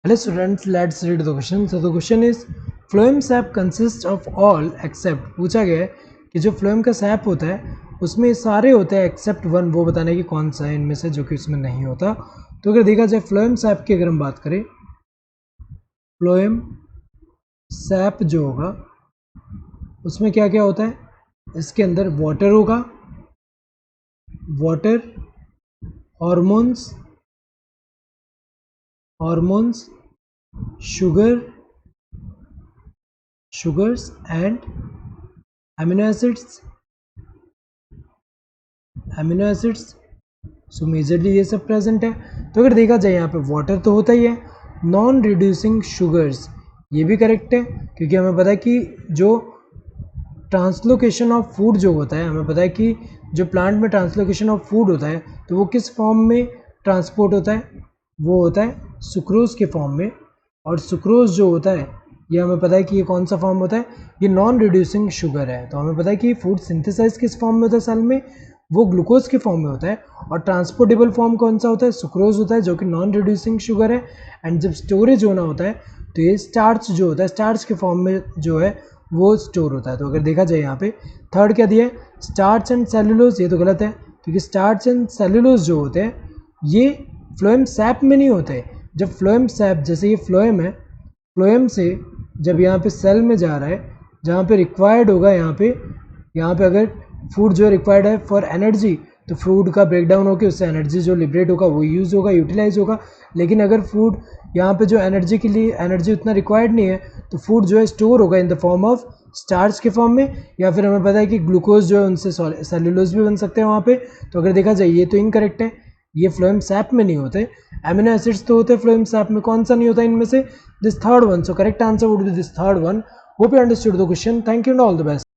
Hello students, let's read the question. So the question is phloem sap consists of all except, पूछा गया है कि जो phloem का sap होता है उसमें सारे होते हैं except one, वो बताना है कि कौन सा है इनमें से जो कि उसमें नहीं होता। तो अगर देखा जाए phloem sap की अगर हम बात करें, phloem sap जो होगा उसमें क्या क्या होता है, इसके अंदर वाटर होगा, water, hormones, sugars and amino acids, so majorly ये सब प्रेजेंट है। तो अगर देखा जाए यहाँ पे वाटर तो होता ही है, नॉन रिड्यूसिंग शुगर्स ये भी करेक्ट है क्योंकि हमें पता है कि जो ट्रांसलोकेशन ऑफ फूड जो होता है, हमें पता है कि जो प्लांट में ट्रांसलोकेशन ऑफ फूड होता है तो वो किस फॉर्म में ट्रांसपोर्ट होता है, वो होता है सुक्रोज के फॉर्म में। और सुक्रोज जो होता है ये हमें पता है कि ये कौन सा फॉर्म होता है, ये नॉन रिड्यूसिंग शुगर है। तो हमें पता है कि फूड सिंथेसाइज किस फॉर्म में होता है सेल में, वो ग्लूकोज के फॉर्म में होता है। और ट्रांसपोर्टेबल फॉर्म कौन सा होता है, सुक्रोज होता है जो कि नॉन रिड्यूसिंग शुगर है। एंड जब स्टोरेज होना होता है तो ये स्टार्च जो होता है, स्टार्च के फॉर्म में जो है वो स्टोर होता है। तो अगर देखा जाए यहाँ पे थर्ड क्या दिया है, स्टार्च एंड सेलुलोज, ये तो गलत है क्योंकि स्टार्च एंड सेलुलोज जो होते हैं ये फ्लोएम सैप में नहीं होते। जब फ्लोएम सैप, जैसे ये फ्लोएम है, फ्लोएम से जब यहाँ पे सेल में जा रहा है जहाँ पे रिक्वायर्ड होगा, यहाँ पे अगर फूड जो रिक्वायर्ड है फॉर एनर्जी, तो फूड का ब्रेकडाउन होकर उससे एनर्जी जो लिबरेट होगा वो यूज़ होगा, यूटिलाइज होगा। लेकिन अगर फूड यहाँ पे जो एनर्जी के लिए एनर्जी उतना रिक्वायर्ड नहीं है तो फूड जो है स्टोर होगा in the form of starch के फॉर्म में, या फिर हमें पता है कि ग्लूकोज जो है उनसे सेलुलोज भी बन सकते हैं वहाँ पे। तो अगर देखा जाए ये तो इनकरेक्ट है, ये फ्लोएम सैप में नहीं होते। एमिनो एसिड्स तो होते हैं फ्लोएम सैप में, कौन सा नहीं होता इनमें से, this third one. So correct answer would be this third one. Hope you understood the question. Thank you and all the best.